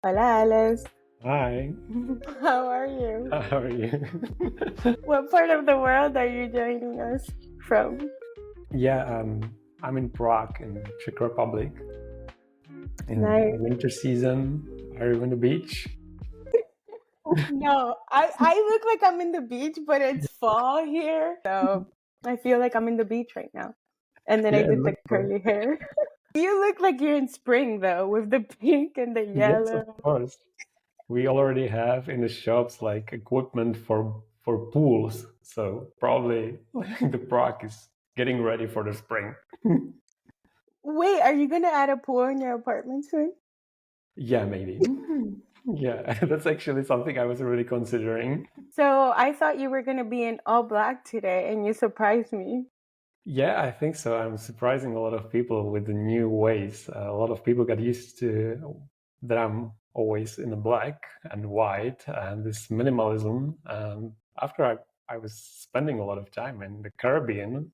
Hola, Aleš. Hi, How are you? how are you? What part of the world are you joining us from? Yeah, I'm in Prague in Czech Republic in Nice. winter season. Are you on the beach? No, I look like I'm in the beach, but it's fall here. So I feel like I'm in the beach right now. And then I Yeah, it did the looks so. curly hair. You look like you're in spring though, with the pink and the Yes, of yellow. course. We already have in the shops like equipment for pools, so probably the Prague is getting ready for the spring. Wait, are you gonna add a pool in your apartment soon? Yeah, maybe. Yeah, that's actually something I was really considering. So I thought you were gonna be in all black today, and you surprised me. Yeah, I think so. I'm surprising a lot of people with the new ways. A lot of people got used to that I'm always in the black and white and this minimalism. And after I was spending a lot of time in the Caribbean,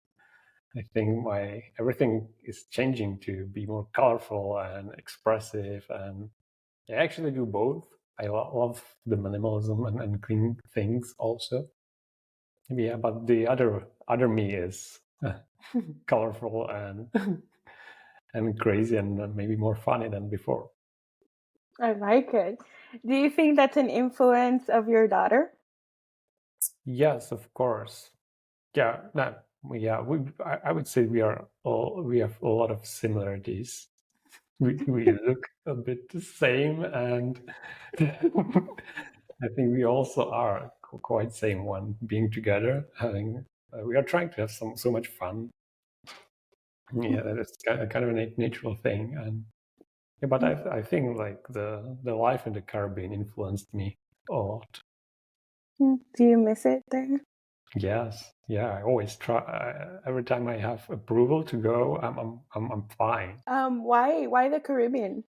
I think my everything is changing to be more colorful and expressive. And I actually do both. I love the minimalism and clean things also. Yeah, but the other me is colorful and and crazy and maybe more funny than before. I like it. Do you think that's an influence of your daughter? Yes, of course. Yeah, no, yeah. I would say we have a lot of similarities. We look a bit the same, and I think we also are quite same one being together. Having we are trying to have so much fun. Yeah, that is kind of a natural thing, and yeah, but I think like the life in the Caribbean influenced me a lot. Do you miss it there? Yes, yeah. I always try. Every time I have approval to go, I'm fine. Why the Caribbean?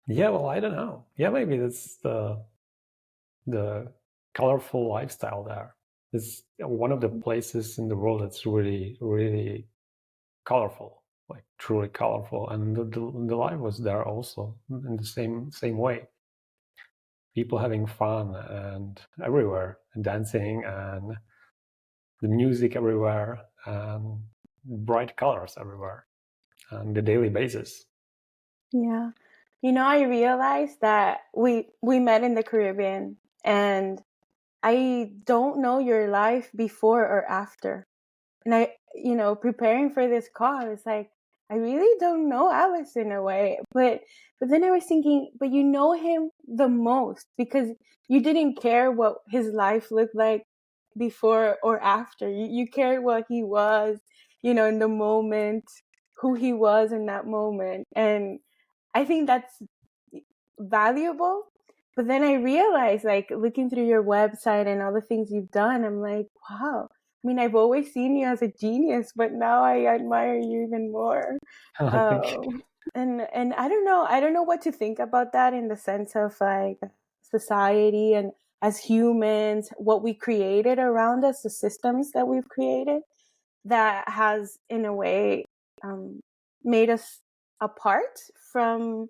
Yeah, well, I don't know. Yeah, maybe that's the colorful lifestyle there. It's one of the places in the world that's really colorful, like truly colorful, and the life was there also in the same way. People having fun and everywhere, and dancing and the music everywhere and bright colors everywhere on the daily basis. Yeah. I realized that we met in the Caribbean, and I don't know your life before or after. And preparing for this call, it's like I really don't know Alice in a way. But then I was thinking, but you know him the most because you didn't care what his life looked like before or after. You cared what he was, in the moment, who he was in that moment. And I think that's valuable. But then I realized, like, looking through your website and all the things you've done, I'm like, wow. I mean, I've always seen you as a genius, but now I admire you even more. Thank you. And I don't know what to think about that in the sense of like society and as humans, what we created around us, the systems that we've created, that has in a way um, made us apart from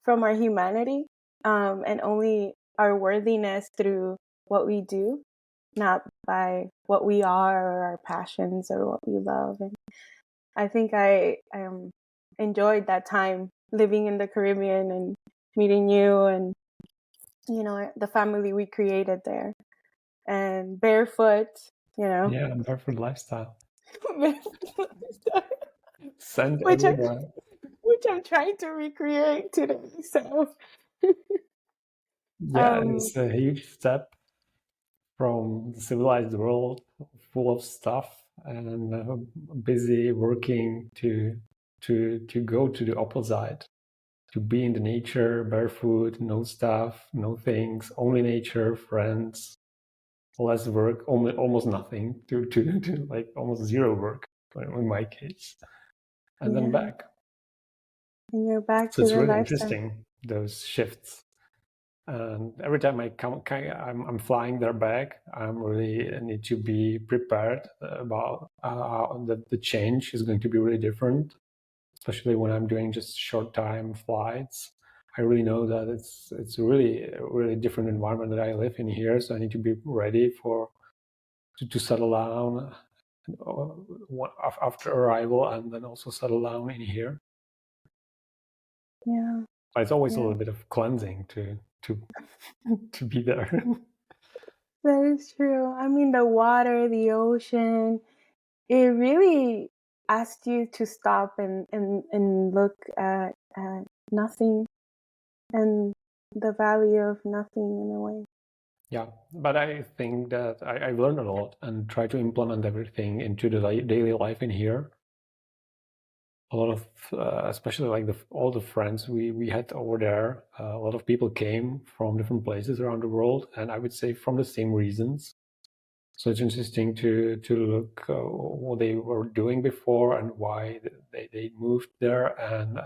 our humanity, and only our worthiness through what we do, not by what we are or our passions or what we love. And I think I enjoyed that time living in the Caribbean and meeting you and the family we created there, and barefoot, Yeah, barefoot lifestyle. barefoot, Sand which I everywhere. which I'm trying to recreate today. So, Yeah, and um, it's a huge step from the civilized world full of stuff and busy working to go to the opposite, to be in the nature, barefoot, no stuff, no things, only nature, friends, less work, almost nothing, to like almost zero work in my case, and then yeah, back. and you're back So to it's the really lifestyle. interesting, those shifts. And every time I'm flying there back, I'm really need to be prepared about the change is going to be really different, especially when I'm doing just short time flights. I really know that it's really a really different environment that I live in here. So I need to be ready to settle down after arrival, and then also settle down in here. Yeah. But it's always a Yeah. little bit of cleansing to be there. That is true. I mean, the water, the ocean, it really asked you to stop and look at nothing and the value of nothing in a way. Yeah, but I think that I've learned a lot and try to implement everything into the daily life in here. A lot of, especially like all the friends we had over there, a lot of people came from different places around the world, and I would say from the same reasons. So it's interesting to look what they were doing before and why they moved there, and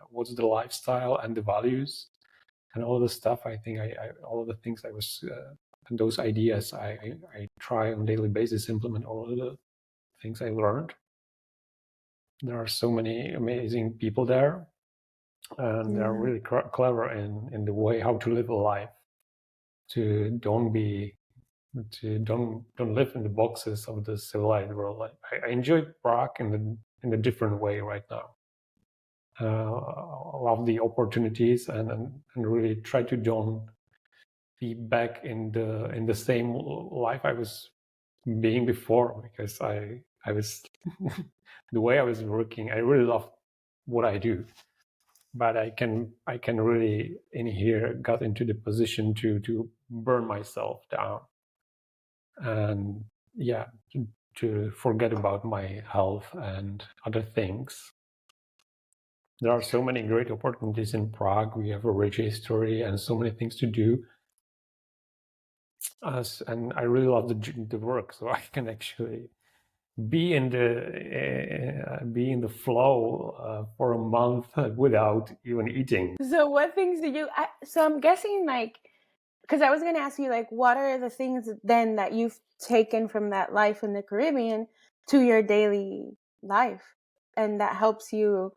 what's the lifestyle and the values and all the stuff. I think all of the things I was and those ideas I try on a daily basis, implement all of the things I learned. There are so many amazing people there, and they're really clever in the way how to live a life, to don't live in the boxes of the civilized world. I enjoy Prague in a different way right now. Love the opportunities and really try to don't be back in the same life I was being before, because I was the way I was working. I really love what I do, but I can really in here got into the position to burn myself down, and yeah, to forget about my health and other things. There are so many great opportunities in Prague. We have a rich history and so many things to do. And I really love the work, so I can actually be in the flow for a month without even eating. So what things did you? So I'm guessing like, because I was going to ask you like, what are the things then that you've taken from that life in the Caribbean to your daily life, and that helps you,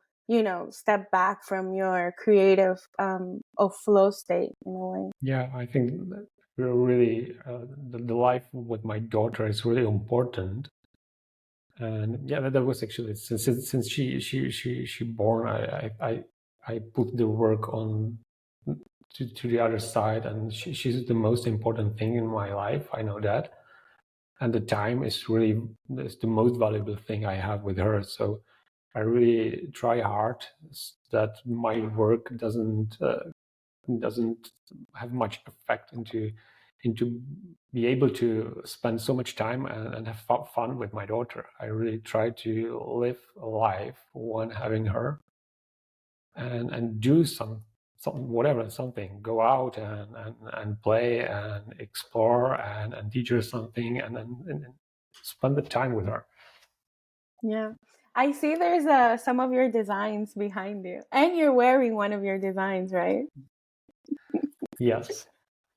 step back from your creative flow state in a way. Yeah, I think that we're really the life with my daughter is really important. And yeah, that was actually since she born, I put the work on to the other side, and she's the most important thing in my life. I know that, and the time is the most valuable thing I have with her. So I really try hard that my work doesn't have much effect into be able to spend so much time and have fun with my daughter. I really try to live a life when having her, and do something, go out and play and explore and teach her something, and spend the time with her. Yeah. I see there's some of your designs behind you, and you're wearing one of your designs, right? Yes.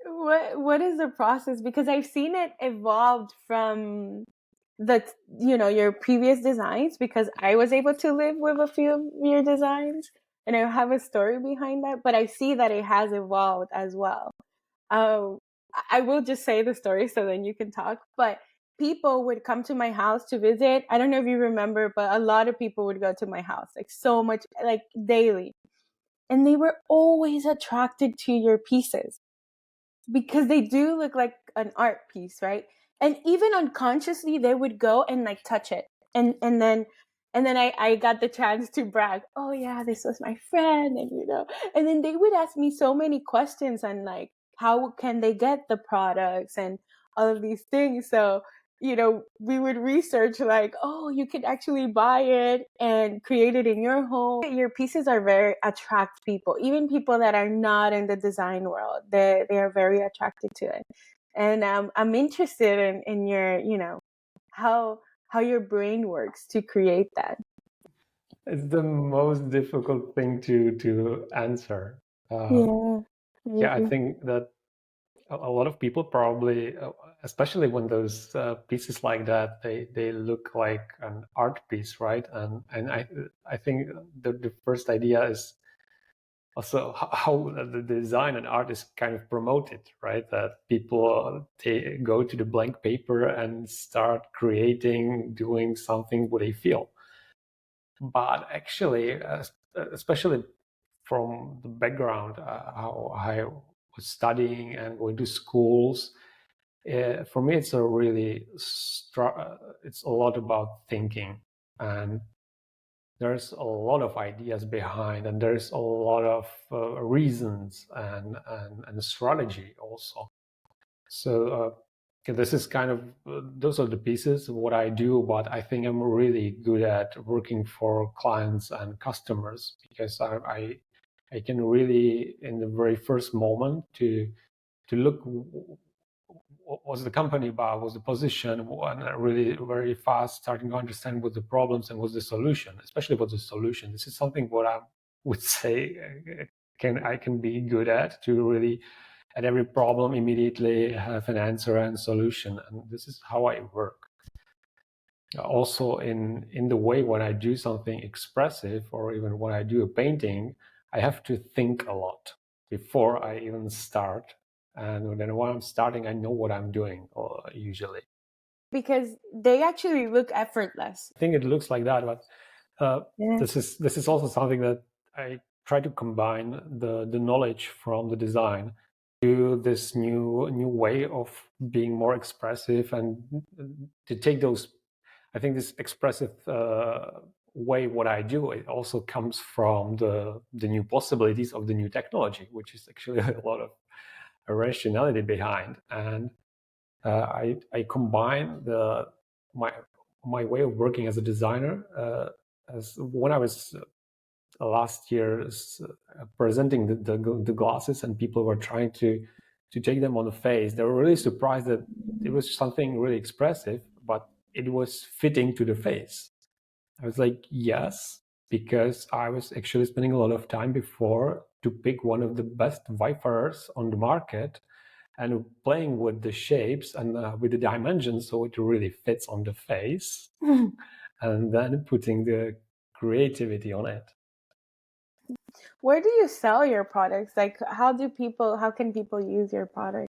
What is the process? Because I've seen it evolved from your previous designs, because I was able to live with a few of your designs and I have a story behind that, but I see that it has evolved as well. Um, I will just say the story so then you can talk. But people would come to my house to visit. I don't know if you remember, but a lot of people would go to my house, like so much, like daily. And they were always attracted to your pieces because they do look like an art piece, right? And even unconsciously, they would go and like touch it, and then I got the chance to brag. Oh yeah, this was my friend, and then they would ask me so many questions on like how can they get the products and all of these things. So we would research like, oh, you could actually buy it and create it in your home. Your pieces are very attract people, even people that are not in the design world. They are very attracted to it. And I'm interested in your, how your brain works to create that. It's the most difficult thing to answer. Yeah, Yeah, I maybe. think that a lot of people probably, especially when those pieces like that, they look like an art piece, right? And I think the first idea is also how the design and art is kind of promoted, right? That people go to the blank paper and start creating, doing something what they feel. But actually, especially from the background, how I was studying and going to schools, for me, it's a really it's a lot about thinking, and there's a lot of ideas behind, and there's a lot of reasons and strategy also. So this is kind of those are the pieces of what I do, but I think I'm really good at working for clients and customers, because I can really, in the very first moment, to look what was the company about, what's the position, and really very fast starting to understand what the problems and what's the solution, especially what's the solution. This is something what I would say I can be good at, to really at every problem immediately have an answer and solution. And this is how I work. Also in the way when I do something expressive, or even when I do a painting, I have to think a lot before I even start. And then when I'm starting, I know what I'm doing usually. Because they actually look effortless. I think it looks like that, but this is also something that I try to combine the knowledge from the design to this new way of being more expressive, and to take those. I think this expressive way what I do, it also comes from the new possibilities of the new technology, which is actually a lot of rationality behind. And I combine my way of working as a designer, as when I was last year presenting the glasses, and people were trying to take them on the face. They were really surprised that it was something really expressive, but it was fitting to the face. I was like, yes, because I was actually spending a lot of time before to pick one of the best wayfarers on the market, and playing with the shapes and with the dimensions so it really fits on the face, and then putting the creativity on it. Where do you sell your products? Like, how can people use your product?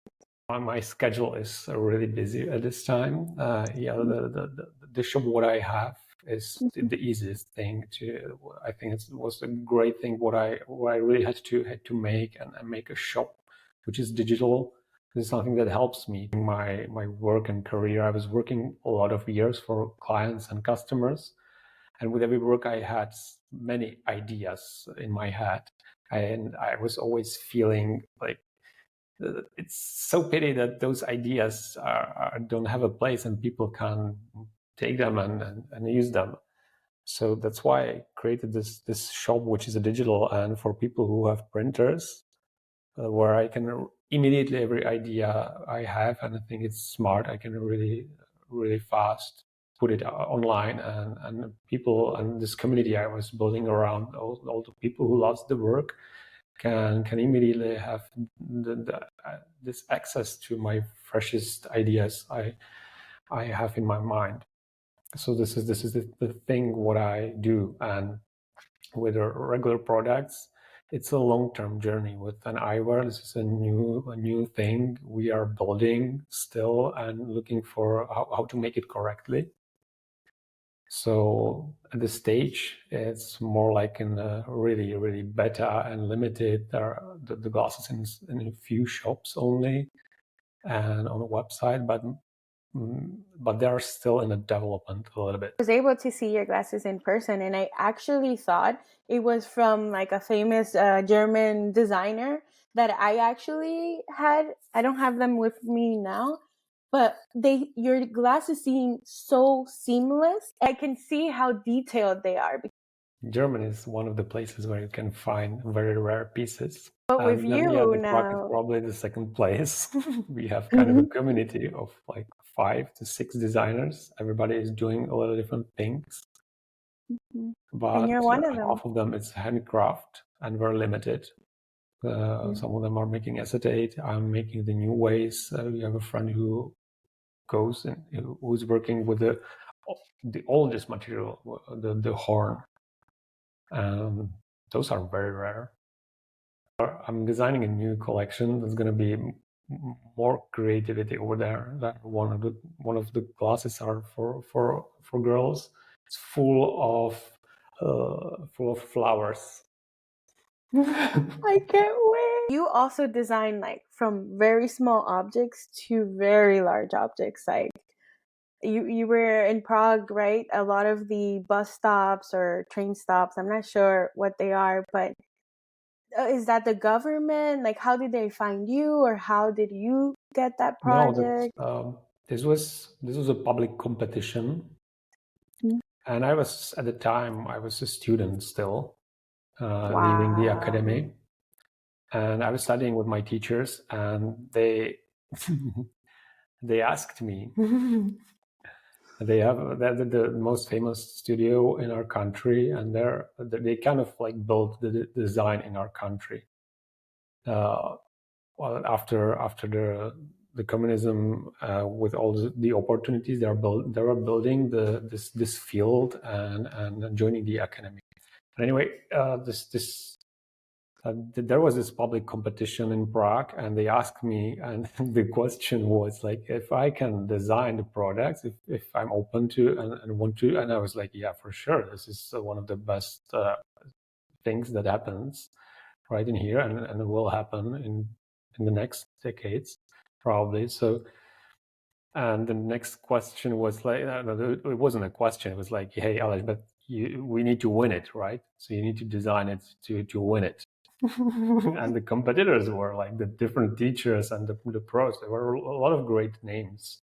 My schedule is really busy at this time. The shop what I have is the easiest thing to. I think it was a great thing what I really had to make, and make a shop which is digital. This is something that helps me in my work and career. I was working a lot of years for clients and customers, and with every work I had many ideas in my head, and I was always feeling like it's so pity that those ideas don't have a place and people can take them and use them. So that's why I created this shop, which is a digital, and for people who have printers, where I can immediately, every idea I have, and I think it's smart, I can really fast put it online, and people, and this community I was building around all the people who loves the work can immediately have this access to my freshest ideas I have in my mind. So this is the thing what I do. And with regular products, it's a long-term journey. With an eyewear, this is a new thing we are building still, and looking for how to make it correctly. So at this stage, it's more like in a really beta and limited. There are the glasses in a few shops only, and on a website, but they are still in a development a little bit. I was able to see your glasses in person, and I actually thought it was from like a famous German designer that I actually had. I don't have them with me now, but your glasses seem so seamless. I can see how detailed they are. Germany is one of the places where you can find very rare pieces. But with Then, you Prague is now, probably the second place. We have kind of a community of like 5 to 6 designers. Everybody is doing a lot of different things. But and you're one of them. half of them is handcraft and very limited. Some of them are making acetate. I'm making the new ways. We have a friend who goes and who's working with the oldest material, the horn. Those are very rare. I'm designing a new collection. There's going to be more creativity over there. That one of the classes are for girls. It's full of flowers. I can't wait. You also design like from very small objects to very large objects. Like you were in Prague, right? A lot of the bus stops or train stops, I'm not sure what they are, but is that the government? Like, how did they find you, or how did you get that No, project? this was a public competition, and I was at the time I was a student still, leaving the academy, and I was studying with my teachers, and they they asked me. They have the most famous studio in our country, and they kind of like built the design in our country. Well, after the communism, with all the opportunities they were building this field and joining the academy. And anyway, there was this public competition in Prague, and they asked me, and the question was like, if I can design the products, if I'm open to and want to, and I was like, yeah, for sure, this is one of the best things that happens right in here, and it will happen in the next decades, probably. So, and the next question was like, it wasn't a question. It was like, hey, Aleš, but we need to win it, right? So you need to design it to win it. And the competitors were like the different teachers and the pros. There were a lot of great names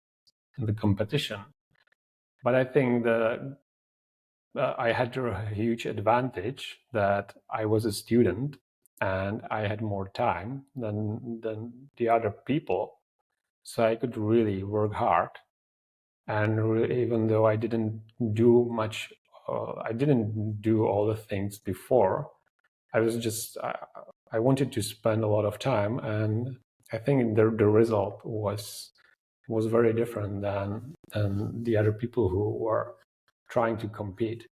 in the competition. But I think I had a huge advantage that I was a student and I had more time than the other people. So I could really work hard. And even though I didn't do much, I didn't do all the things before, I was just, I wanted to spend a lot of time, and I think the result was very different than the other people who were trying to compete.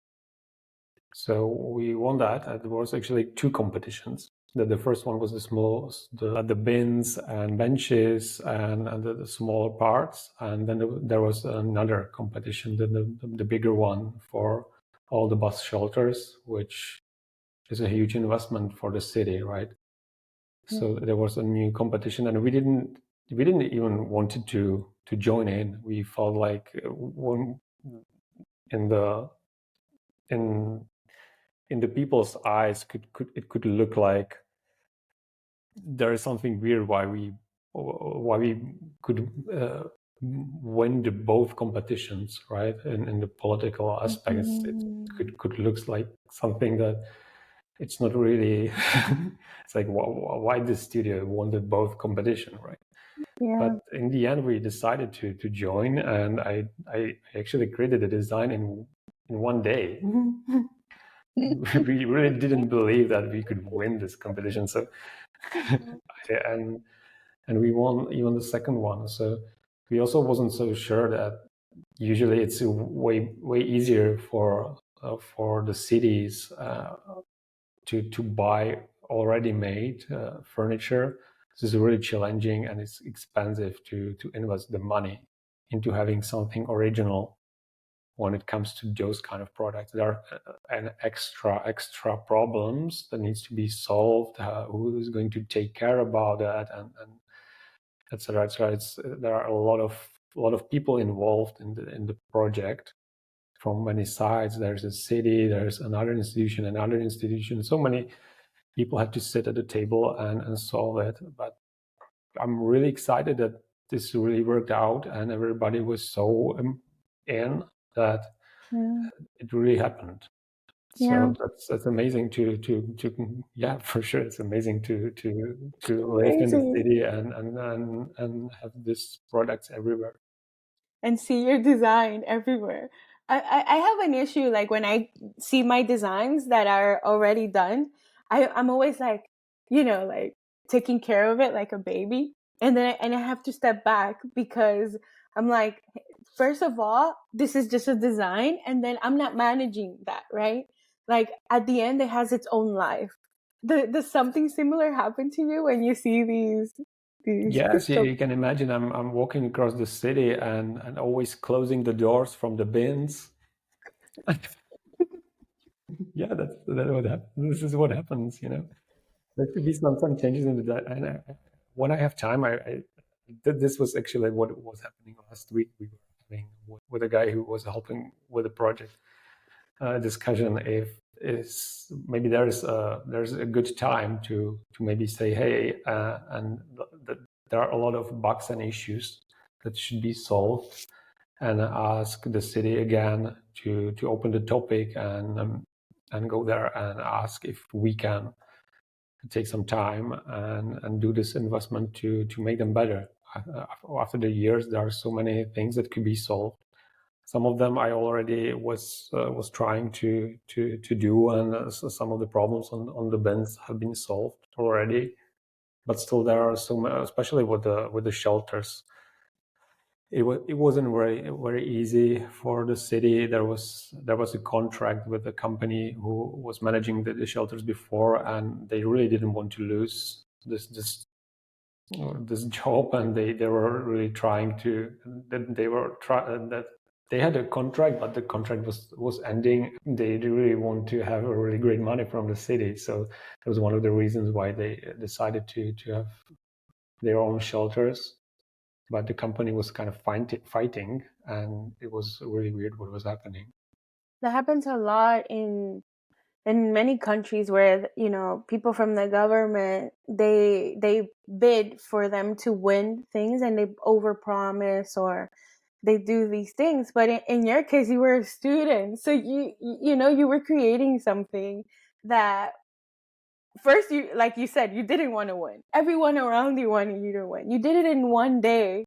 So we won that. There was actually two competitions. The first one was the bins and benches and the smaller parts, and then there was another competition, the bigger one for all the bus shelters, which is a huge investment for the city, right? So there was a new competition, and we didn't even wanted to join in. We felt like when in the people's eyes it could look like there is something weird why we could win both competitions, right? In the political aspects, it could look like something that it's not really. It's like, why this studio wanted both competition, right? Yeah. But in the end, we decided to join, and I actually created a design in one day. We really didn't believe that we could win this competition. So, and we won even the second one. So we also wasn't so sure that usually it's way easier for the cities to buy already made furniture. This is really challenging, and it's expensive to invest the money into having something original. When it comes to those kind of products, there are an extra problems that needs to be solved. Who is going to take care about that, and etc. There are a lot of people involved in the project from many sides. There's a city, there's another institution. So many people had to sit at the table and solve it. But I'm really excited that this really worked out, and everybody was so in that it really happened. So that's amazing to yeah, for sure, it's amazing to live in the city and have these products everywhere and see your design everywhere. I have an issue, like when I see my designs that are already done, I'm always like, like taking care of it like a baby. And then I have to step back because I'm like, first of all, this is just a design, and then I'm not managing that, right? Like at the end, it has its own life. Does something similar happen to you when you see these Yes, so you can imagine I'm walking across the city and always closing the doors from the bins. Yeah, that's what happens. This is what happens, you know. There could be some changes in the and when I have time, this was actually what was happening last week. We were having with a guy who was helping with the project discussion if is maybe there's a good time to maybe say, hey, and there are a lot of bugs and issues that should be solved, and ask the city again to open the topic and go there and ask if we can take some time and do this investment to make them better. After the years, there are so many things that could be solved. Some of them I already was trying to do, and some of the problems on the bins have been solved already. But still, there are so many, especially with the shelters. It wasn't very easy for the city. There was a contract with the company who was managing the shelters before, and they really didn't want to lose this job, and they were really trying to that they had a contract, but the contract was ending. They really want to have a really great money from the city, so that was one of the reasons why they decided to have their own shelters. But the company was kind of fighting, and it was really weird what was happening. that happens a lot in many countries where people from the government they bid for them to win things and they overpromise or they do these things. But in your case, you were a student, so you were creating something that first, you like you said, you didn't want to win. Everyone around you wanted you to win. You did it in one day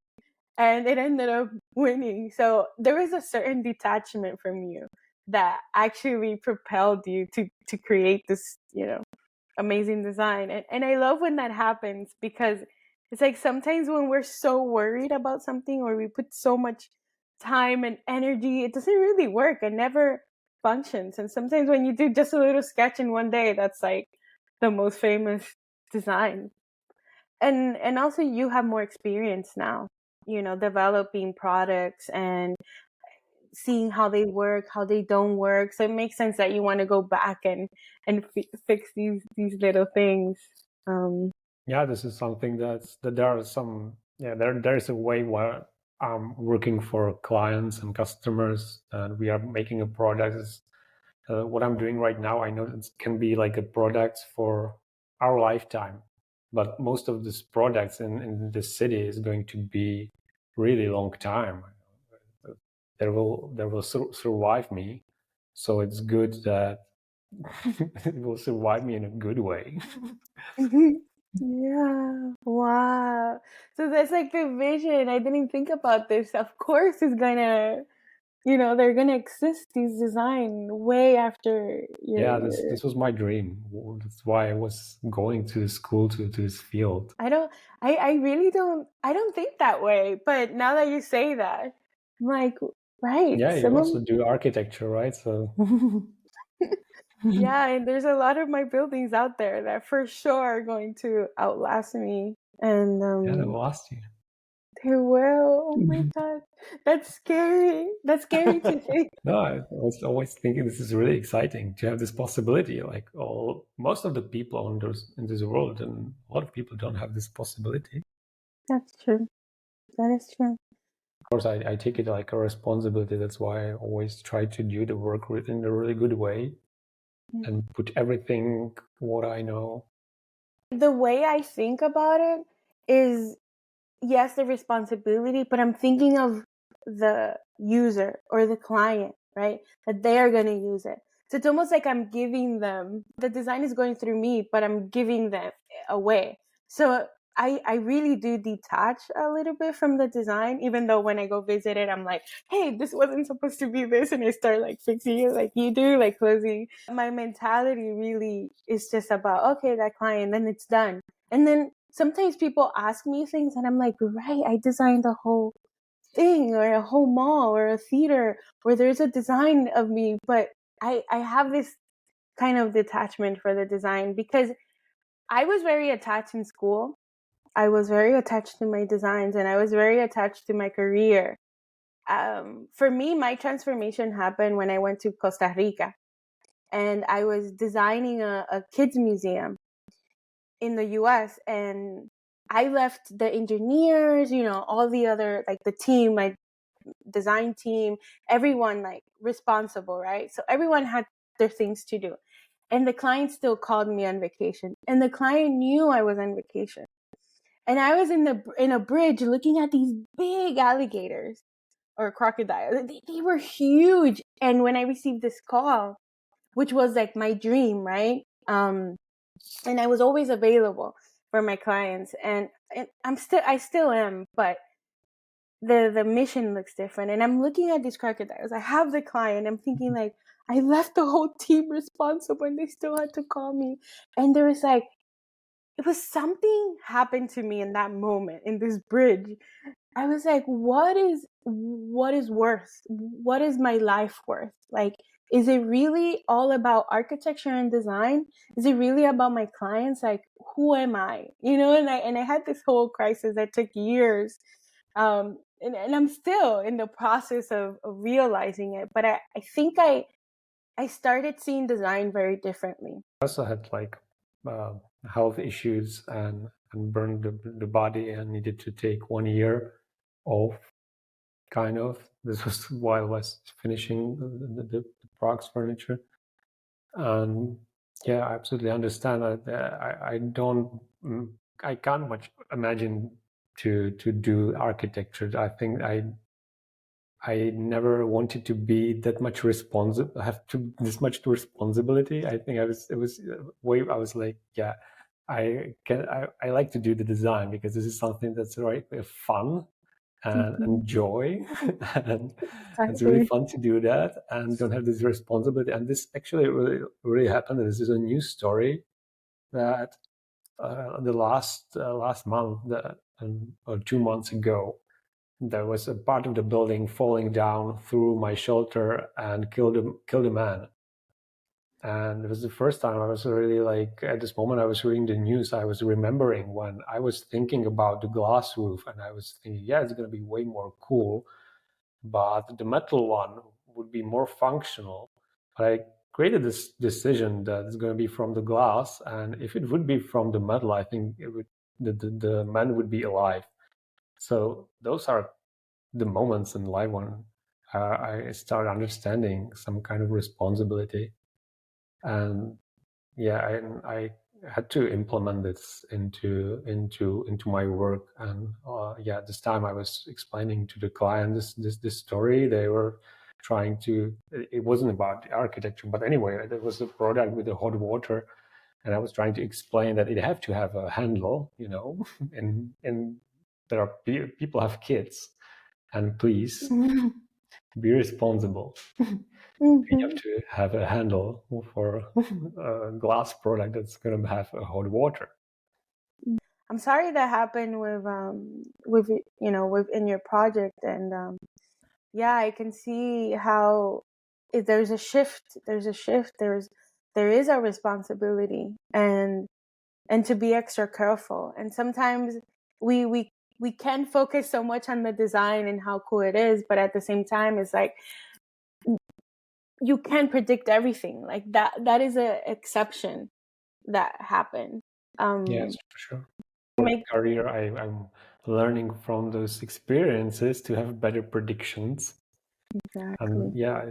and it ended up winning. So there was a certain detachment from you that actually propelled you to create this, amazing design. And I love when that happens, because it's like sometimes when we're so worried about something or we put so much time and energy, it doesn't really work. It never functions. And sometimes when you do just a little sketch in one day, that's like the most famous design. And also you have more experience now, developing products and seeing how they work, how they don't work. So it makes sense that you want to go back and fix these little things. Yeah, this is something that there are some. Yeah, there is a way where I'm working for clients and customers, and we are making a product. What I'm doing right now, I know it can be like a product for our lifetime, but most of these products in the city is going to be really long time. They will survive me, so it's good that it will survive me in a good way. Yeah. Wow. So that's like the vision. I didn't think about this. Of course it's gonna, they're gonna exist, these design way after Yeah, your this was my dream. That's why I was going to school to this field. I really don't think that way. But now that you say that, I'm like, right. Yeah, you Some of also do architecture, right? So yeah, and there's a lot of my buildings out there that for sure are going to outlast me. And yeah, that will last you. they will. Oh my god. That's scary. That's scary to think. No, I was always thinking this is really exciting to have this possibility. Like most of the people in this world, and a lot of people don't have this possibility. That's true. That is true. Of course, I take it like a responsibility. That's why I always try to do the work in a really good way and put everything what I know. The way I think about it is, yes, the responsibility, but I'm thinking of the user or the client, right? That they are going to use it. So it's almost like I'm giving them, the design is going through me, but I'm giving them away. So I really do detach a little bit from the design, even though when I go visit it, I'm like, hey, this wasn't supposed to be this. And I start like fixing it like you do, like closing. My mentality really is just about, okay, that client, then it's done. And then sometimes people ask me things and I'm like, right, I designed a whole thing or a whole mall or a theater where there's a design of me, but I have this kind of detachment for the design because I was very attached in school. I was very attached to my designs, and I was very attached to my career. For me, my transformation happened when I went to Costa Rica, and I was designing a kids museum in the US, and I left the engineers, all the other, like the team, my design team, everyone like responsible, right? So everyone had their things to do. And the client still called me on vacation. And the client knew I was on vacation. And I was in a bridge looking at these big alligators or crocodiles. They were huge. And when I received this call, which was like my dream, right? And I was always available for my clients, and I still am, but the mission looks different. And I'm looking at these crocodiles. I have the client. I'm thinking like, I left the whole team responsible, and they still had to call me. And there was like, it was something happened to me in that moment in this bridge. I was like, what is worth? What is my life worth? Like, is it really all about architecture and design? Is it really about my clients? Like, who am I? And I had this whole crisis that took years. And I'm still in the process of realizing it. But I think I started seeing design very differently. I also had like health issues and burned the body and needed to take 1 year off, kind of. This was while I was finishing the Prague's furniture. And yeah, I absolutely understand that. I can't much imagine to do architecture. I think I never wanted to be that much responsible, have to this much responsibility. I think I was like, yeah, I like to do the design because this is something that's right fun and joy, and it's really fun to do that and don't have this responsibility. And this actually really happened. This is a news story that the last month or 2 months ago, there was a part of the building falling down through my shelter and killed a man. And it was the first time I was really like, at this moment I was reading the news, I was remembering when I was thinking about the glass roof, and I was thinking, yeah, it's going to be way more cool, but the metal one would be more functional. But I created this decision that it's going to be from the glass, and if it would be from the metal, I think the man would be alive. So those are the moments in life when I start understanding some kind of responsibility. And yeah, I had to implement this into my work. And yeah, this time I was explaining to the client this story. They were trying to. It wasn't about architecture, but anyway, there was a product with the hot water, and I was trying to explain that it have to have a handle, and there are people have kids, and please be responsible. You have to have a handle for a glass product that's going to have a hot water. I'm sorry that happened with within your project, and yeah, I can see how there's a shift. There is a responsibility, and to be extra careful. And sometimes we can focus so much on the design and how cool it is, but at the same time, it's like you can't predict everything. Like that is an exception that happened. Yes, for sure. For my career, I'm learning from those experiences to have better predictions. Exactly. And yeah,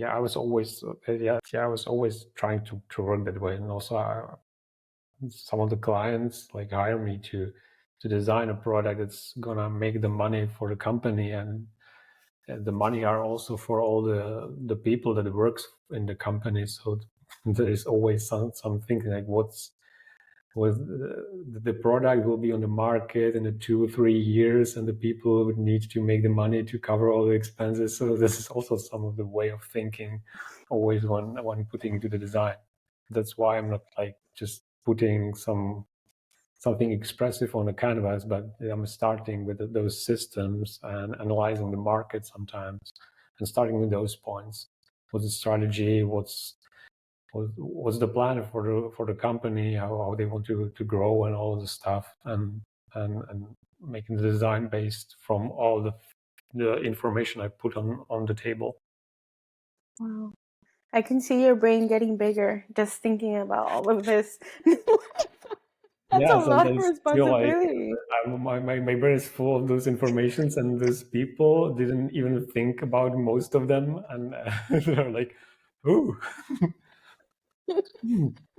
I was always I was always trying to work that way. And also, some of the clients like hire me to design a product that's gonna make the money for the company, and the money are also for all the people that works in the company. So there is always something like the product will be on the market in 2 or 3 years, and the people would need to make the money to cover all the expenses. So this is also some of the way of thinking always when putting into the design. That's why I'm not like just putting something expressive on a canvas, but I'm starting with those systems and analyzing the market sometimes, and starting with those points. What's the strategy? What's what's the plan for the company, how they want to grow and all of the stuff, and making the design based from all the information I put on the table. Wow. I can see your brain getting bigger just thinking about all of this. That's a Yeah, lot of sometimes I feel like responsibility. my brain is full of those informations, and those people didn't even think about most of them, and they're like, "Ooh."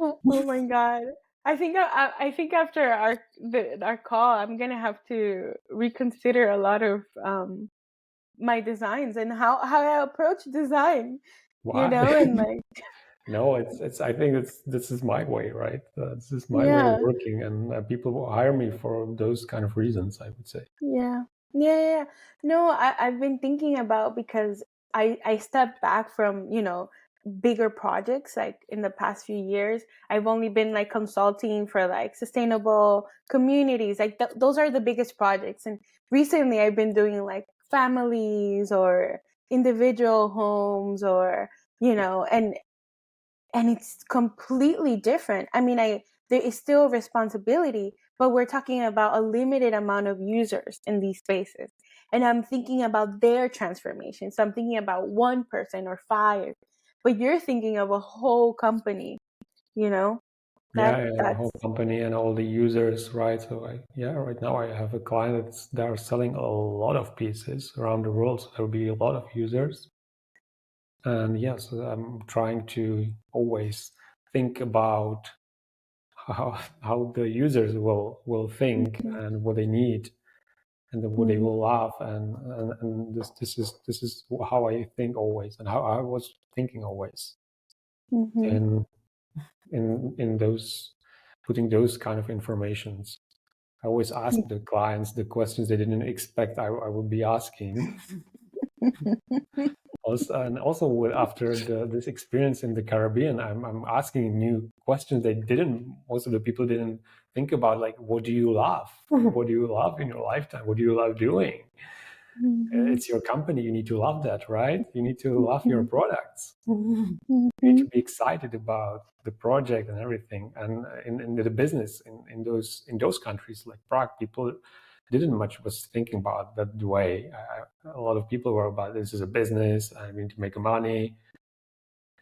Oh my God. I think after our call, I'm gonna have to reconsider a lot of my designs and how I approach design, Why? and like No, it's. I think this is my way, right? This is my way of yeah. working, and people will hire me for those kind of reasons, I would say. Yeah. Yeah, yeah, yeah. No, I've been thinking about because I stepped back from, bigger projects like in the past few years. I've only been like consulting for like sustainable communities. Like those are the biggest projects. And recently I've been doing like families or individual homes or, and it's completely different. I mean, there is still responsibility, but we're talking about a limited amount of users in these spaces. And I'm thinking about their transformation. So I'm thinking about one person or five, but you're thinking of a whole company, you know? Yeah, yeah, the That's whole company and all the users, right? So right now I have a client that are selling a lot of pieces around the world. So there will be a lot of users. And yes, I'm trying to always think about how the users will think and what they need and what they will love, and this is how I think always, and how I was thinking always mm-hmm. in those putting those kind of informations. I always ask the clients the questions they didn't expect I would be asking. Also, after this experience in the Caribbean, I'm asking new questions they didn't. Most of the people didn't think about, like, what do you love? What do you love in your lifetime? What do you love doing? Mm-hmm. It's your company. You need to love that, right? You need to love your products. You need Mm-hmm. to be excited about the project and everything. And in the business in those countries like Prague, people didn't much was thinking about that way. A lot of people were about, this is a business, I need to make money,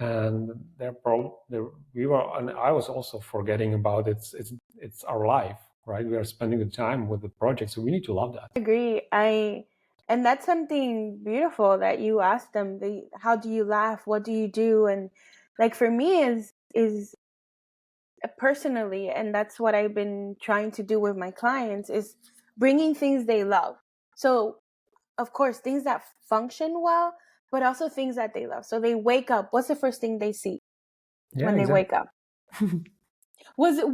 and and I was also forgetting about it's our life, right? We are spending the time with the project, so we need to love that. Agree. And that's something beautiful that you asked them. How do you laugh? What do you do? And like for me is personally, and that's what I've been trying to do with my clients is bringing things they love. So of course, things that function well, but also things that they love. So they wake up. What's the first thing they see Yeah, when they exactly. wake up? Was it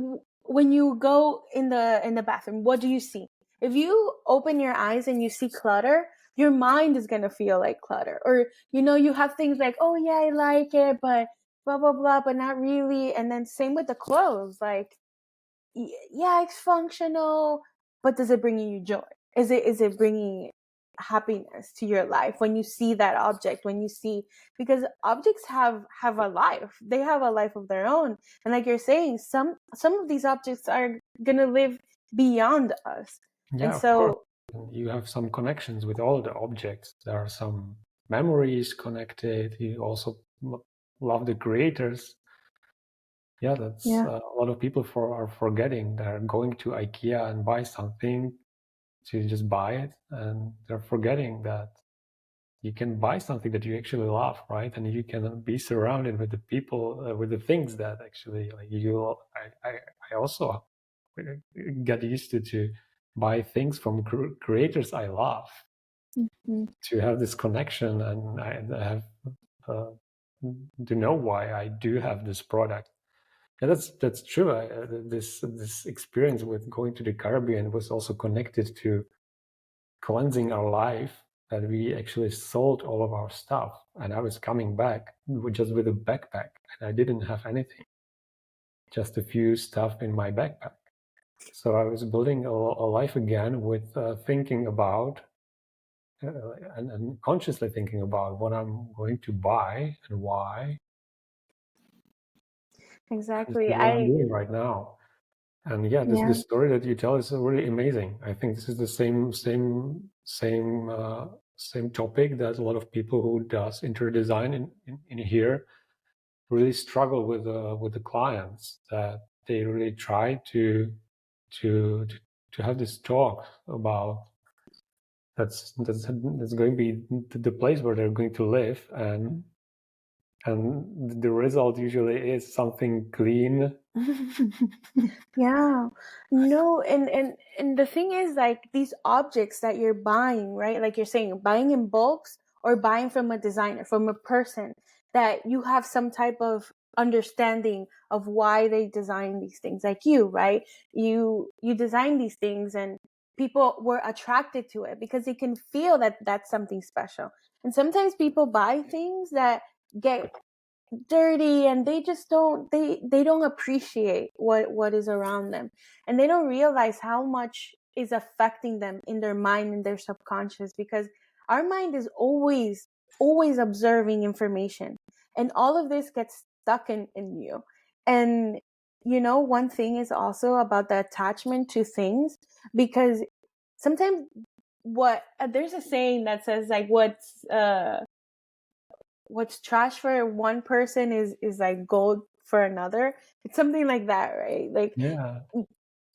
when you go in the bathroom? What do you see? If you open your eyes and you see clutter, your mind is gonna feel like clutter. Or you have things like, oh yeah, I like it, but blah blah blah, but not really. And then same with the clothes, like yeah, it's functional, but does it bring you joy? Is it bringing happiness to your life when you see that object, when you see, because objects have a life, they have a life of their own, and like you're saying, some of these objects are gonna live beyond us, and Yeah, of course. so You have some connections with all the objects. There are some memories connected. You also love the creators. Yeah, that's yeah. a lot of people are forgetting. They're going to IKEA and buy something to just buy it, and they're forgetting that you can buy something that you actually love, right? And you can be surrounded with the people, with the things that actually like you. I also get used to buy things from creators I love, Mm-hmm. to have this connection, and I have uh, to know why I do have this product. Yeah, that's true. This experience with going to the Caribbean was also connected to cleansing our life. That we actually sold all of our stuff, and I was coming back just with a backpack, and I didn't have anything, just a few stuff in my backpack. So I was building a life again with thinking about and consciously thinking about what I'm going to buy and why, This Exactly. is what I'm doing right now. And yeah, Yeah. this story that you tell is really amazing. I think this is the same topic that a lot of people who does interior design in here really struggle with the clients, that they really try to to have this talk about that's going to be the place where they're going to live, and the result usually is something clean. Yeah. No, and the thing is, like, these objects that you're buying, right? Like you're saying, buying in bulks or buying from a designer, from a person that you have some type of understanding of why they design these things, like you, right? You design these things and people were attracted to it because they can feel that that's something special. And sometimes people buy things that get dirty and they just they don't appreciate what is around them, and they don't realize how much is affecting them in their mind and their subconscious, because our mind is always observing information, and all of this gets stuck in you. And one thing is also about the attachment to things, because sometimes what there's a saying that says, like, what's trash for one person is like gold for another. It's something like that, right? Like, Yeah.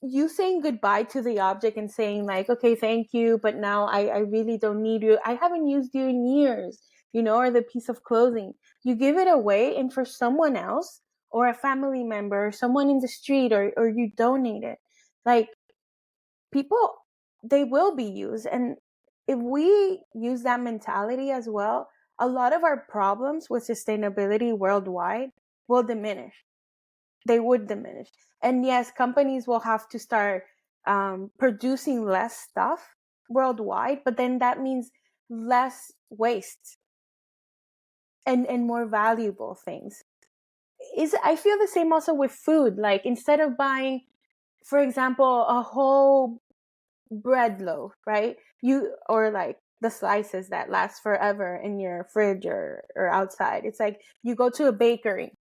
you saying goodbye to the object and saying, like, okay, thank you, but now I really don't need you, I haven't used you in years, or the piece of clothing, you give it away, and for someone else, or a family member, or someone in the street, or you donate it, like, people, they will be used. And if we use that mentality as well, a lot of our problems with sustainability worldwide will diminish. They would diminish. And yes, companies will have to start producing less stuff worldwide, but then that means less waste and more valuable things. I feel the same also with food. Like, instead of buying, for example, a whole bread loaf, right? Or like the slices that last forever in your fridge or outside. It's like you go to a bakery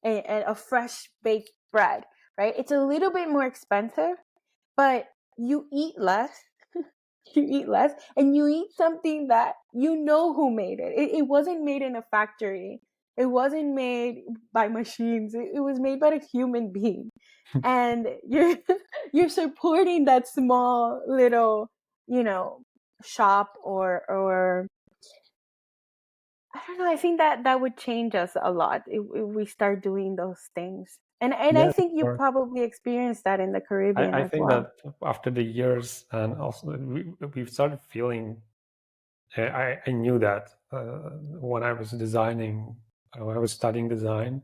and a fresh baked bread, right? It's a little bit more expensive, but you eat less. You eat less, and you eat something that you know who made it. It wasn't made in a factory. It wasn't made by machines. It was made by a human being. And you're supporting that small little, shop, or I don't know. I think that would change us a lot if we start doing those things. And I Yeah, think you sure. probably experienced that in the Caribbean I as think well. that after the years, and also we've started feeling, I knew that when I was designing, when I was studying design,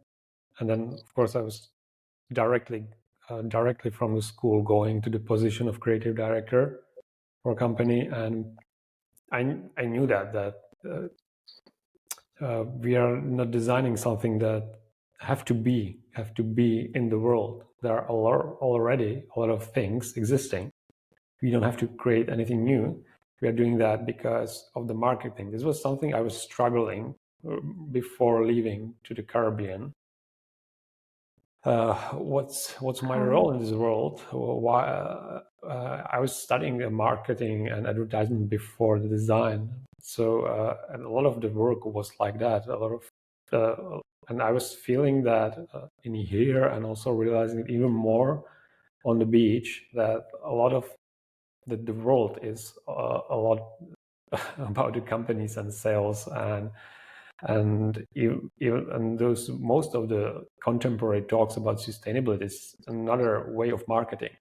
and then of course I was directly from the school going to the position of creative director for a company, and I knew that we are not designing something that have to be in the world. There are already a lot of things existing. We don't have to create anything new. We are doing that because of the marketing. This was something I was struggling before leaving to the Caribbean. What's my role in this world? Why I was studying marketing and advertisement before the design, so and a lot of the work was like that. A lot of and I was feeling that in here, and also realizing it even more on the beach, that a lot of the world is a lot about the companies and sales, and those most of the contemporary talks about sustainability is another way of marketing.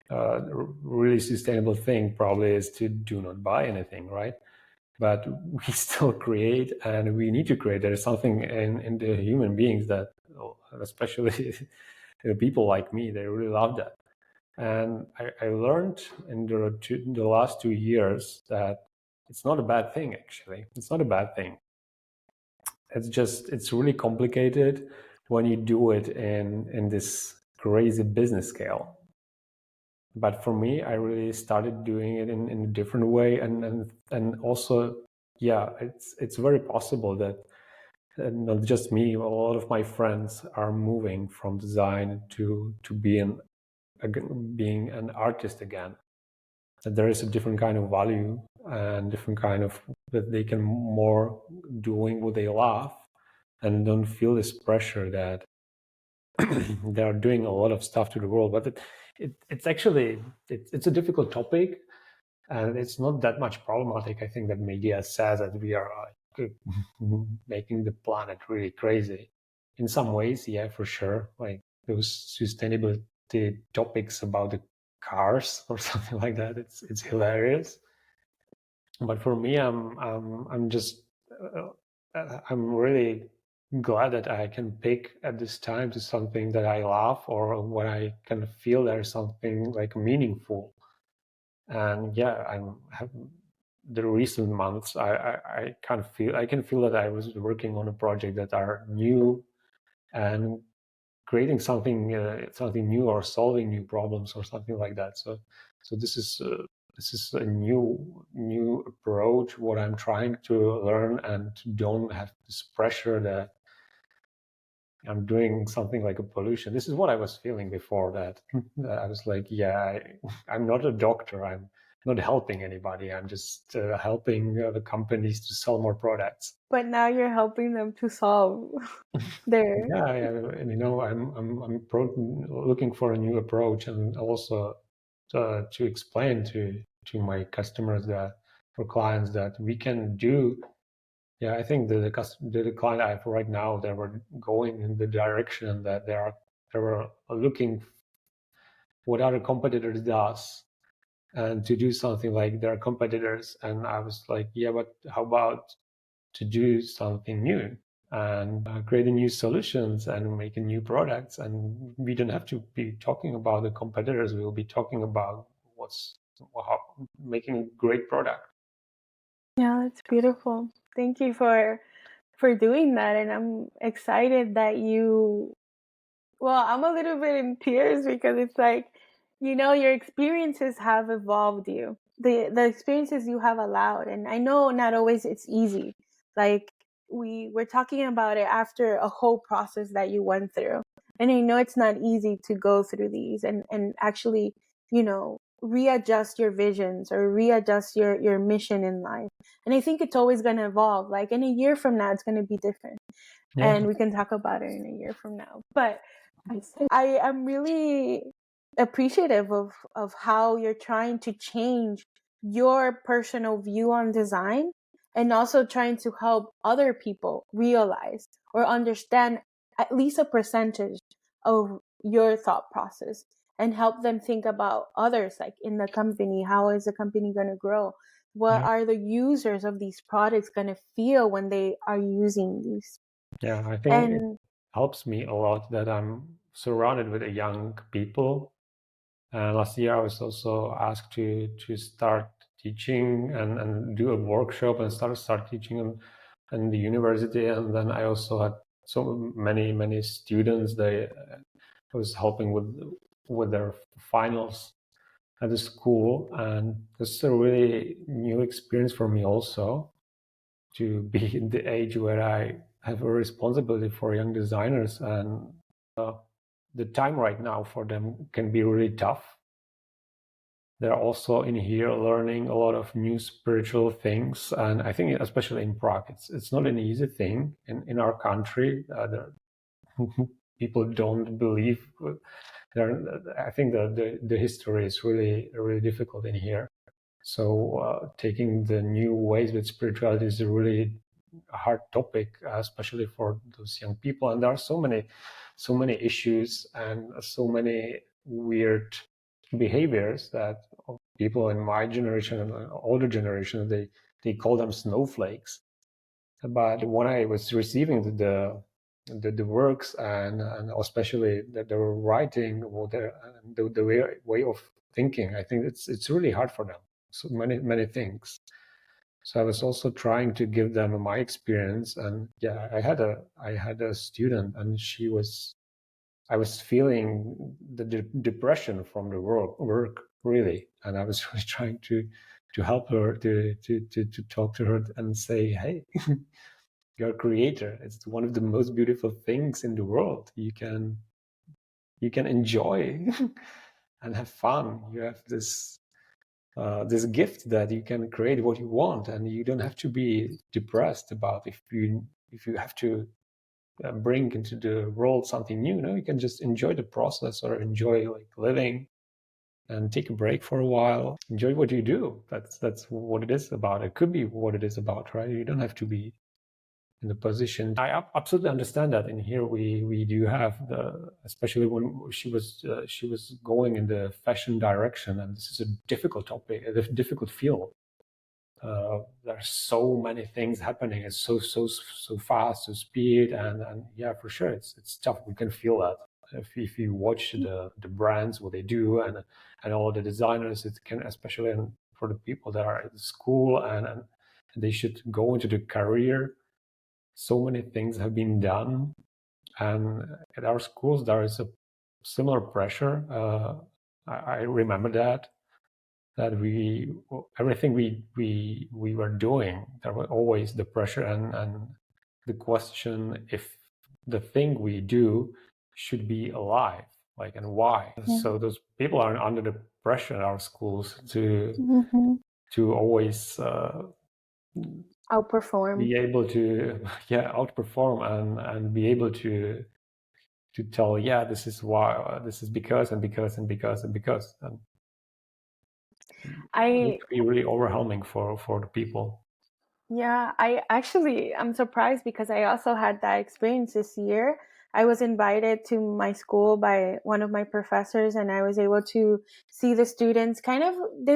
Really sustainable thing probably is to do not buy anything, right? But we still create, and we need to create. There is something in the human beings that, especially people like me, they really love that. And I learned in the last 2 years that it's not a bad thing, actually. It's not a bad thing. It's really complicated when you do it in this crazy business scale. But for me, I really started doing it in a different way, and also, yeah, it's very possible that not just me, a lot of my friends are moving from design to being an artist again. That there is a different kind of value and different kind of that they can more doing what they love and don't feel this pressure that they are doing a lot of stuff to the world. But it's actually it's a difficult topic, and it's not that much problematic. I think that media says that we are making the planet really crazy. In some ways, yeah, for sure. Like those sustainability topics about the cars or something like that. It's hilarious. But for me, I'm just I'm really glad that I can pick at this time to something that I love or when I can feel there's something like meaningful. And yeah, the recent months I can feel that I was working on a project that are new and creating something new or solving new problems or something like that. So this is a new approach what I'm trying to learn, and don't have this pressure that I'm doing something like a pollution. This is what I was feeling before that. I was like, yeah, I'm not a doctor. I'm not helping anybody. I'm just helping the companies to sell more products. But now you're helping them to solve their Yeah, and I'm looking for a new approach, and also to explain to my customers that for clients that we can do. Yeah, I think the client I have right now, they were going in the direction that they were looking what other competitors does and to do something like their competitors. And I was like, yeah, but how about to do something new and creating new solutions and making new products? And we don't have to be talking about the competitors. We'll be talking about making a great product. Yeah, that's beautiful. Thank you for doing that, and I'm excited that you. Well, I'm a little bit in tears because it's like, your experiences have evolved you. The experiences you have allowed, and I know not always it's easy. Like we're talking about it after a whole process that you went through, and I know it's not easy to go through these and actually, readjust your visions or readjust your mission in life. And I think it's always going to evolve. Like in a year from now, it's going to be different. Yeah. And we can talk about it in a year from now. But I am really appreciative of how you're trying to change your personal view on design, and also trying to help other people realize or understand at least a percentage of your thought process, and help them think about others, like in the company. How is the company going to grow? What are the users of these products going to feel when they are using these? Yeah, I think it helps me a lot that I'm surrounded with young people. Last year, I was also asked to start teaching and do a workshop and start teaching in the university. And then I also had so many students. I was helping with their finals at the school, and this is a really new experience for me also, to be in the age where I have a responsibility for young designers, and the time right now for them can be really tough. They're also in here learning a lot of new spiritual things, and I think especially in Prague, it's not an easy thing in our country. People don't believe. I think the history is really difficult in here. So taking the new ways with spirituality is a really hard topic, especially for those young people. And there are so many issues and so many weird behaviors that people in my generation and older generation, they call them snowflakes. But when I was receiving the works and especially that they were writing or the way of thinking, I think it's really hard for them. So many things. So I was also trying to give them my experience, and yeah, I had a student, and I was feeling the depression from the work really, and I was really trying to help her to talk to her and say, hey, you're a creator. It's one of the most beautiful things in the world. You can enjoy and have fun. You have this gift that you can create what you want, and you don't have to be depressed about if you have to bring into the world something new. You can just enjoy the process, or enjoy like living, and take a break for a while. Enjoy what you do. That's what it is about. It could be what it is about, right? You don't have to be in the position. I absolutely understand that. And here we do have especially when she was going in the fashion direction, and this is a difficult topic, a difficult field. There are so many things happening. It's so fast, so speed, and yeah, for sure, it's tough. We can feel that if you watch the brands, what they do, and all the designers. It can, especially for the people that are at school and they should go into the career. So many things have been done, and at our schools there is a similar pressure. I remember that everything we were doing, there was always the pressure and the question if the thing we do should be alive, like, and why. So those people are under the pressure at our schools to always outperform, be able to outperform and be able to tell, this is why, this is because and because and because and because. And it would be really overwhelming for the people. Yeah, I'm surprised because I also had that experience this year. I was invited to my school by one of my professors, and I was able to see the students they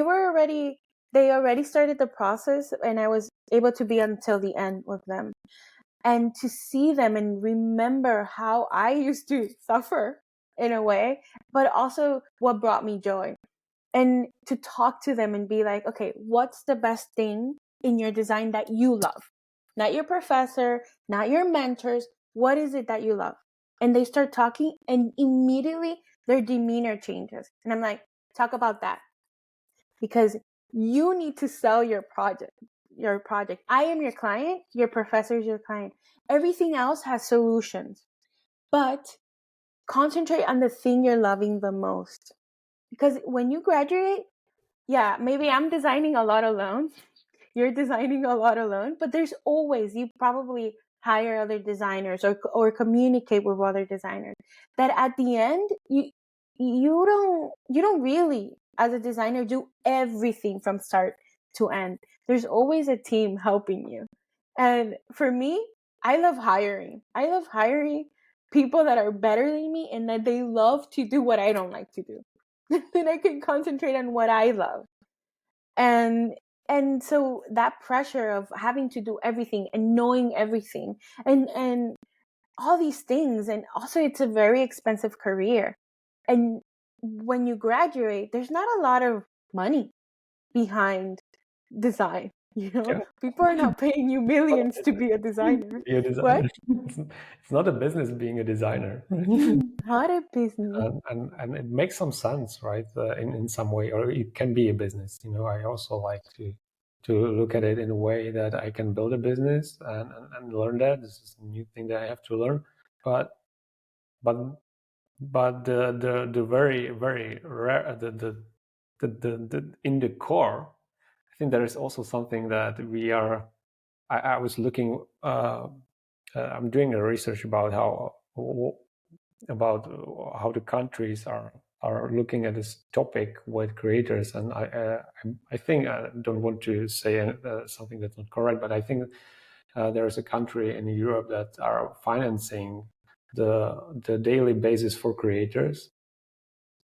already started the process, and I was able to be until the end with them. And to see them and remember how I used to suffer in a way, but also what brought me joy. And to talk to them and be like, okay, what's the best thing in your design that you love? Not your professor, not your mentors. What is it that you love? And they start talking, and immediately their demeanor changes. And I'm like, talk about that. Because you need to sell your project. I am your client. Your professor is your client. Everything else has solutions. But concentrate on the thing you're loving the most. Because when you graduate, maybe I'm designing a lot alone. You're designing a lot alone, but there's always, you probably hire other designers or communicate with other designers, that at the end, you don't really, as a designer, do everything from start to end. There's always a team helping you. And for me, I love hiring. I love hiring people that are better than me and that they love to do what I don't like to do. Then I can concentrate on what I love. And so that pressure of having to do everything and knowing everything and all these things, and also it's a very expensive career. And when you graduate, there's not a lot of money behind design. People are not paying you millions to be a designer. Be a designer. It's not a business being a designer. Not a business. And it makes some sense, right? In some way, or it can be a business. I also like to look at it in a way that I can build a business and learn that. This is a new thing that I have to learn. But the very, very rare, the in the core, I think there is also something that we are. I was looking. I'm doing a research about how the countries are looking at this topic with creators, and I think, I don't want to say something that's not correct, but I think there is a country in Europe that are financing the daily basis for creators,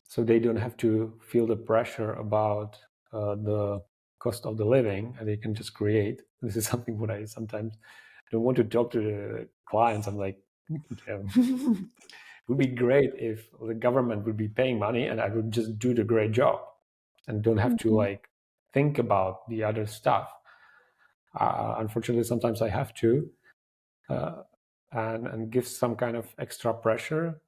so they don't have to feel the pressure about the cost of the living, and they can just create. This is something what I sometimes don't want to talk to the clients. I'm like, it would be great if the government would be paying money and I would just do the great job and don't have to think about the other stuff. Unfortunately, sometimes I have to and give some kind of extra pressure.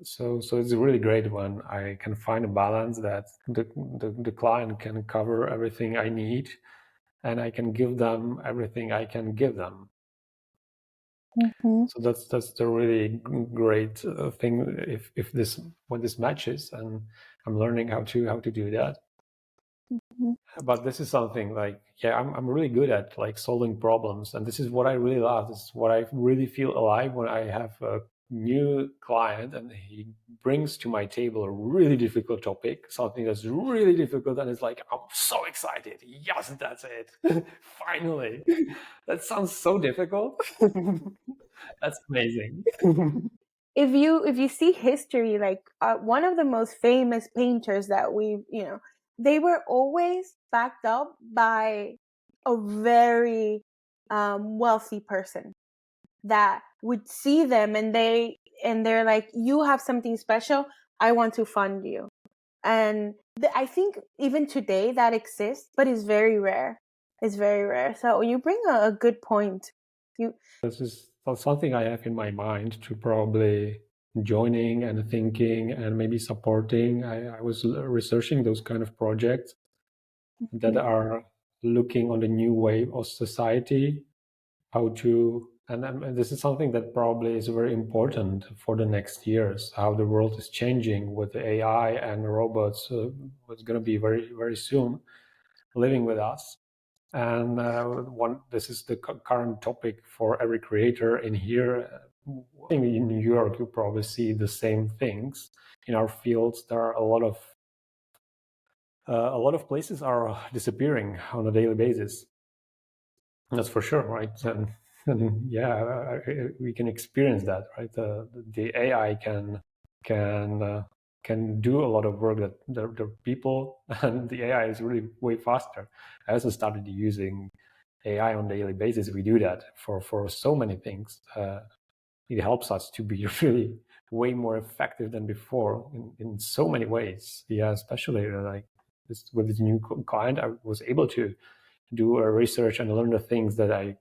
So it's really great when I can find a balance that the client can cover everything I need, and I can give them everything I can give them. Mm-hmm. So that's the really great thing when this matches, and I'm learning how to do that. Mm-hmm. But this is something like, yeah, I'm really good at like solving problems, and this is what I really love. This is what I really feel alive when I have a new client and he brings to my table a really difficult topic, something that's really difficult, and it's like, I'm so excited. Yes, that's it. Finally. That sounds so difficult. That's amazing. If you see history, like one of the most famous painters that they were always backed up by a very wealthy person that would see them, and they're like, you have something special, I want to fund you. And I think even today that exists, but it's very rare. It's very rare. So you bring a good point. That's something I have in my mind to probably joining and thinking and maybe supporting. I was researching those kind of projects that are looking on the new wave of society, how to, and this is something that probably is very important for the next years, how the world is changing with the AI and robots. It's going to be very, very soon living with us. And this is the current topic for every creator in here. In New York, you probably see the same things. In our fields, there are a lot of places are disappearing on a daily basis. That's for sure, right? And yeah, we can experience that, right? The AI can do a lot of work that the people, and the AI is really way faster. I also started using AI on a daily basis. We do that for so many things. It helps us to be really way more effective than before in so many ways. Yeah, especially like with this new client, I was able to do a research and learn the things that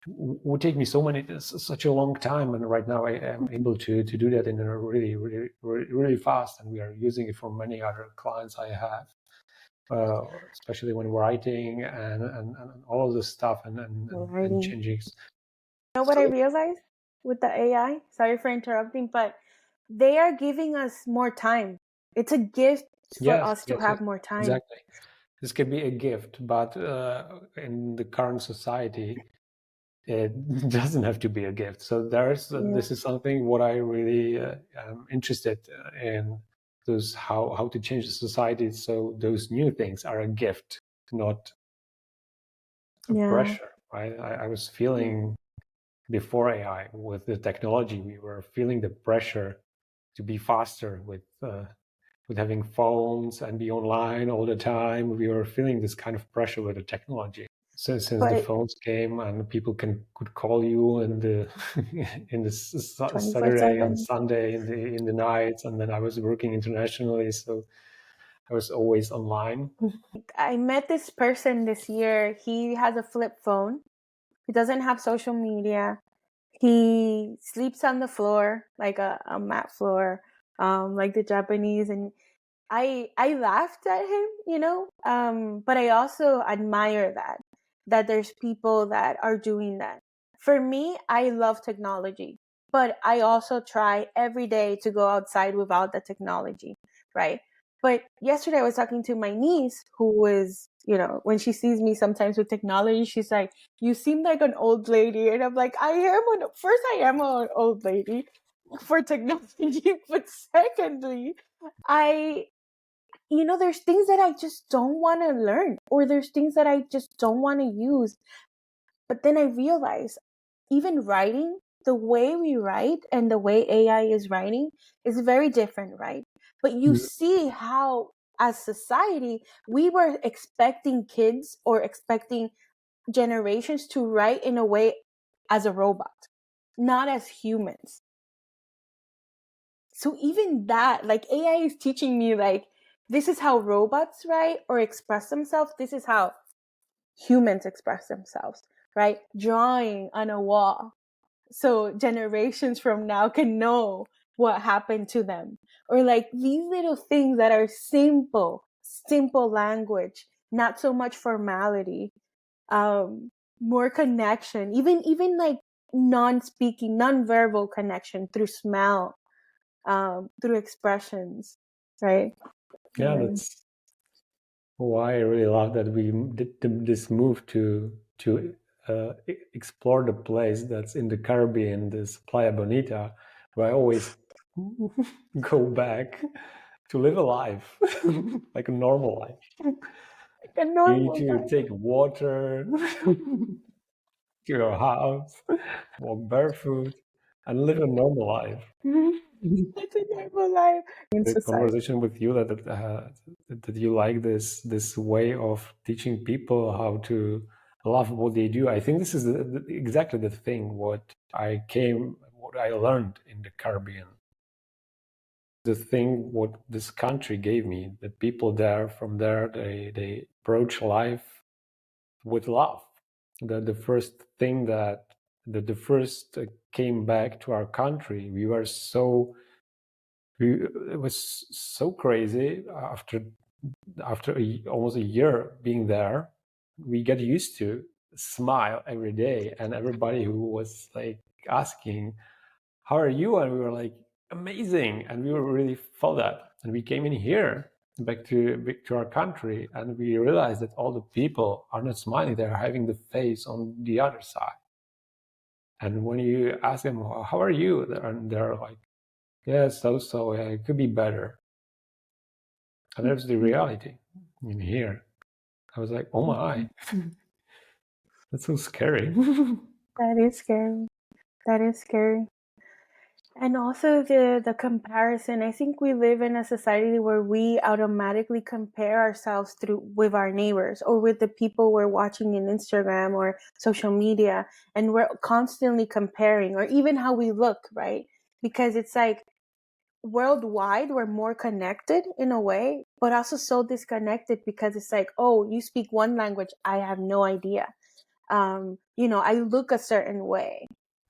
would take me such a long time, and right now I am able to do that in a really fast, and we are using it for many other clients I have, especially when writing and all of this stuff and changing. You know what I realized with the AI? Sorry for interrupting, but they are giving us more time. It's a gift for us to have more time. Exactly. This can be a gift, but in the current society, it doesn't have to be a gift. So this is something what I really am interested in, those how to change the society so those new things are a gift, not a pressure, right? I was feeling before AI with the technology, we were feeling the pressure to be faster with having phones and be online all the time. We were feeling this kind of pressure with the technology. So since the phones came and people could call you in the Saturday and Sunday in the nights, and then I was working internationally, so I was always online. I met this person this year. He has a flip phone. He doesn't have social media. He sleeps on the floor, like a mat floor, like the Japanese. And I laughed at him, but I also admire that there's people that are doing that. For me, I love technology, but I also try every day to go outside without the technology, right? But yesterday I was talking to my niece, who was, when she sees me sometimes with technology, she's like, you seem like an old lady. And I'm like, I am an old lady for technology, but secondly, there's things that I just don't want to learn, or there's things that I just don't want to use. But then I realize, even writing, the way we write and the way AI is writing is very different, right? But you see how, as society, we were expecting kids or expecting generations to write in a way as a robot, not as humans. So even that, like, AI is teaching me, like, this is how robots write or express themselves. This is how humans express themselves, right? Drawing on a wall, so generations from now can know what happened to them. Or like these little things that are simple language, not so much formality, more connection, even like non-speaking, non-verbal connection through smell, through expressions, right? Yeah, And that's why I really love that we did this move to explore the place that's in the Caribbean, this Playa Bonita, where I always go back to live a life, like a normal life. a You need normal to life. take water to your house, walk barefoot, and live a normal life. It's a normal life in The society. conversation with you that you like this way of teaching people how to love what they do. I think this is exactly the thing what I learned in the Caribbean. The thing what this country gave me, the people there from there, they approach life with love. The first thing that the first came back to our country, it was so crazy after almost a year being there. We get used to smile every day, and everybody who was like asking, "How are you?" and we were like, "Amazing!" and we were really felt that. And we came in here back to our country, and we realized that all the people are not smiling; they're having the face on the other side. And when you ask them, "How are you?" they're like, "Yeah, so yeah, it could be better." And that's the reality in here. I was like, oh my, that's so scary. That is scary. That is scary. And also the comparison. I think we live in a society where we automatically compare ourselves with our neighbors or with the people we're watching in Instagram or social media, and we're constantly comparing, or even how we look, right? Because it's like worldwide we're more connected in a way, but also so disconnected, because it's like, oh, you speak one language, I have no idea. I look a certain way,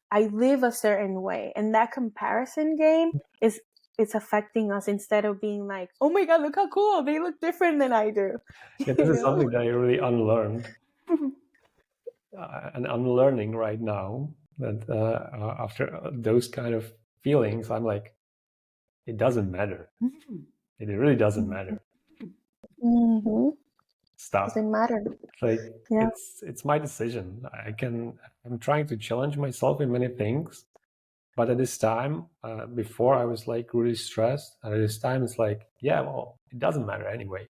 I live a certain way, and that comparison game is it's affecting us, instead of being like, oh my god, look how cool, they look different than I do. Yeah, this is something that I really unlearned and unlearning right now. That after those kind of feelings, I'm like, it doesn't matter. It really doesn't matter. Mm-hmm. Stop. Doesn't matter. Like Yeah. it's my decision. I'm trying to challenge myself in many things. But at this time, before I was like really stressed, and at this time it's like, yeah, well, it doesn't matter anyway.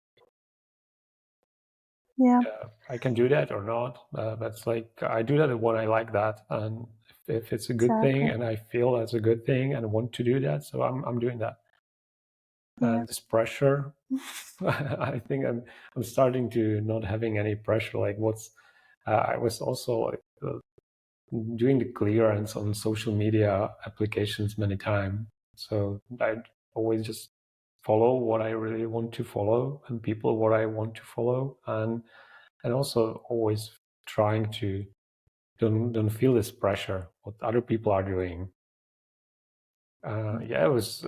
Yeah. I can do that or not. That's like I do that when I like that, and if it's a good thing, Exactly. and I feel that's a good thing, and I want to do that, so I'm doing that. Yeah. And this pressure, I think I'm starting to not having any pressure. Like I was also like doing the clearance on social media applications many times. So I always just follow what I really want to follow and people what I want to follow, and also always trying to don't feel this pressure what other people are doing. Yeah, it was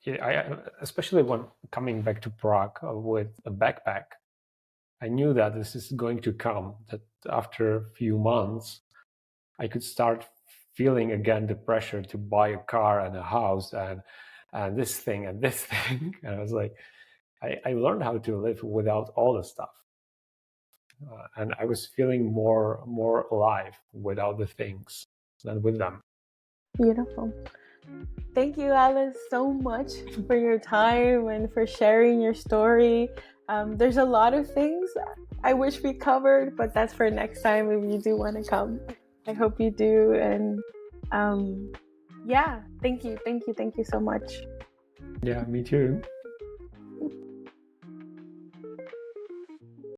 I especially when coming back to Prague with a backpack. I knew that this is going to come. That after a few months, I could start feeling again the pressure to buy a car and a house and this thing and this thing. And I was like, I learned how to live without all the stuff, and I was feeling more alive without the things than with them. Beautiful. Thank you, Alice, so much for your time and for sharing your story. There's a lot of things I wish we covered, but that's for next time if you do want to come. I hope you do. And yeah, thank you so much. Yeah, me too.